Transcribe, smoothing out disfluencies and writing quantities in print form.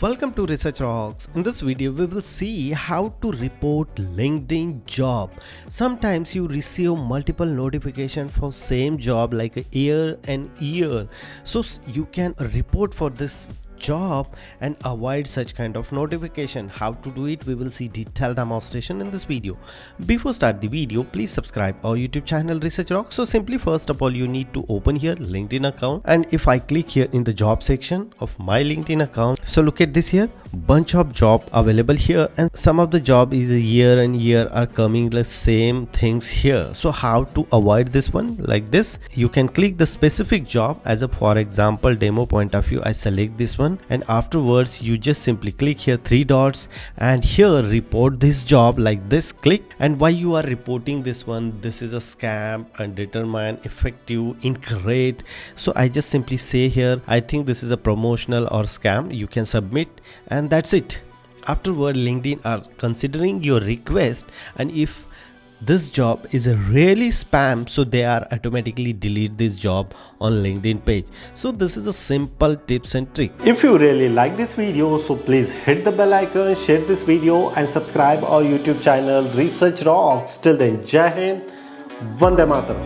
Welcome to Research Rocks. In this video, we will see how to report LinkedIn job. Sometimes you receive multiple notifications for same job like a year and year. So you can report for this job and avoid such kind of notification. How to do it, we will see detailed demonstration in this video. Before start the video, please subscribe our YouTube channel Research Rocks. So simply first of all, you need to open here LinkedIn account, and if I click here in the job section of my LinkedIn account, so look at this here, bunch of job available here, and some of the job is a year and year are coming the same things here. So how to avoid this one? Like this, you can click the specific job. As a for example demo point of view, I select this one, and afterwards you just simply click here three dots, and here report this job like this, click. And why you are reporting this one? This is a scam, undetermined, effective, incorrect. So I just simply say here, I think this is a promotional or scam. You can submit, and that's it. Afterward, LinkedIn are considering your request, and if this job is a really spam, so they are automatically delete this job on LinkedIn page. So this is a simple tips and trick. If you really like this video, so please hit the bell icon, share this video and subscribe our YouTube channel Research Rocks. Till then, Jai Hind, Vande Mataram.